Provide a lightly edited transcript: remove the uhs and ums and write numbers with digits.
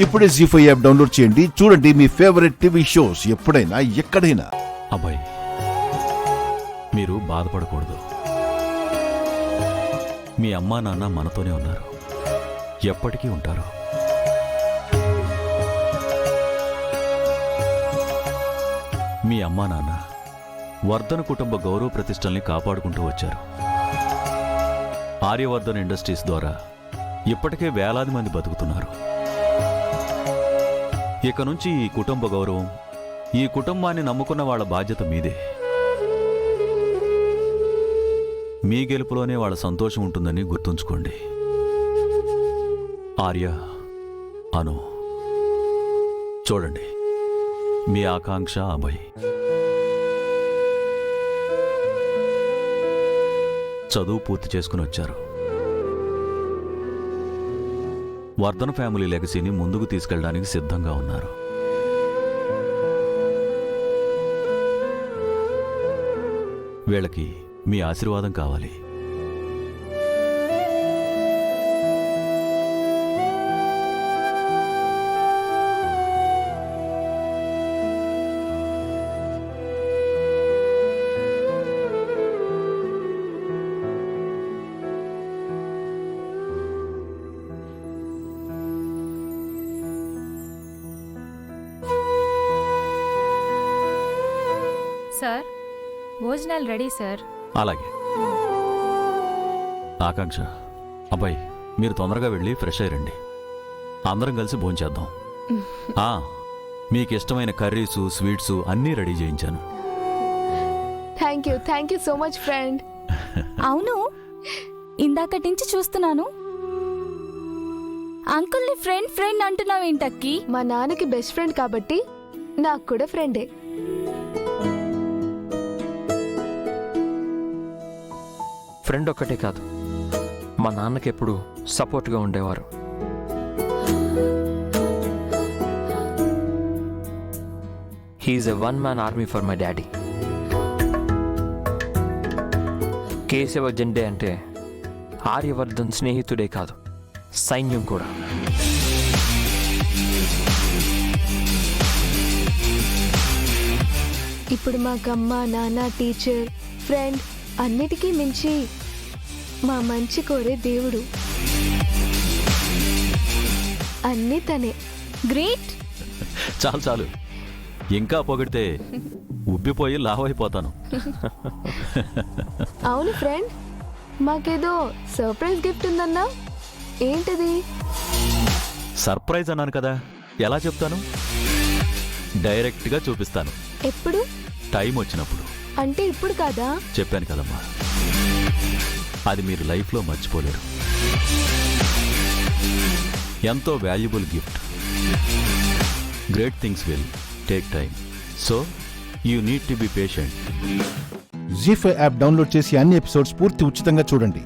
ఇప్పుడే జీ5 app download చేయండి. చూడండి మీ ఫేవరెట్ టీవీ షోస్ ఎప్పుడైనా ఎక్కడైనా. అబ్బాయి, మీరు బాధపడకూడదు. మీ అమ్మా నాన్న మనతోనే ఉన్నారు, ఎప్పటికీ ఉంటారు. మీ అమ్మా నాన్న వర్ధన్ కుటుంబ గౌరవ ప్రతిష్టల్ని కాపాడుకుంటూ వచ్చారు. ఆర్యవర్ధన్ ఇండస్ట్రీస్ ద్వారా ఇప్పటికే వేలాది మంది బతుకుతున్నారు. ఇక నుంచి ఈ కుటుంబ గౌరవం, ఈ కుటుంబాన్ని నమ్ముకున్న వాళ్ళ బాధ్యత మీదే. మీ గెలుపులోనే వాళ్ళ సంతోషం ఉంటుందని గుర్తుంచుకోండి. ఆర్య, అను, చూడండి, మీ ఆకాంక్ష అభయ్ చదువు పూర్తి చేసుకుని వచ్చారు. వర్ధన్ ఫ్యామిలీ లెగసీని ముందుకు తీసుకెళ్ళడానికి సిద్ధంగా ఉన్నారు. వీళ్ళకి మీ ఆశీర్వాదం కావాలి. సార్, భోజనాలు రెడీ సార్. అలాగే. ఆకాంక్ష, అబ్బాయి, మీరు తొందరగా వెళ్ళి ఫ్రెష్ అయ్యండి. అందరం కలిసి భోంచేద్దాం. మీకు ఇష్టమైన కర్రీసు, స్వీట్సు అన్నీ రెడీ చేయించాను. Thank you so much friend. అవును, ఇందాకటి నుంచి చూస్తున్నాను, అంకుల్ని ఫ్రెండ్ ఫ్రెండ్ అంటున్నావేంటక్కి? మా నాన్నకి బెస్ట్ ఫ్రెండ్ కాబట్టి నాకు కూడా ఫ్రెండే. ఫ్రెండ్ ఒక్కటే కాదు, మా నాన్నకి ఎప్పుడు సపోర్ట్గా ఉండేవారు. He's a one man army for my daddy. Keshava Jende అంటే ఆర్యవర్ధన్ స్నేహితుడే కాదు, సైన్యం కూడా. ఇప్పుడు మాకమ్మ, నాన్న, టీచర్, ఫ్రెండ్ అన్నిటికీ మించి మా మంచి కోరే దేవుడు. అన్నీ తనే. గ్రేట్. చాలు చాలు, ఇంకా పొగిడితే ఉబ్బిపోయి లావైపోతాను. అవును ఫ్రెండ్, మాకేదో సర్ప్రైజ్ గిఫ్ట్ ఉందన్నా, ఏంటది? సర్ప్రైజ్ అన్నాను కదా, ఎలా చెప్తాను? డైరెక్ట్గా చూపిస్తాను. ఎప్పుడు? టైం వచ్చినప్పుడు. అంటే ఇప్పుడు కాదా? చెప్పాను కదమ్మా, అది మీరు లైఫ్లో మర్చిపోలేరు. ఎంతో valuable gift. Great things will take time, so you need to be patient. ZEE5 app download చేసి అన్ని ఎపిసోడ్స్ పూర్తి ఉచితంగా చూడండి.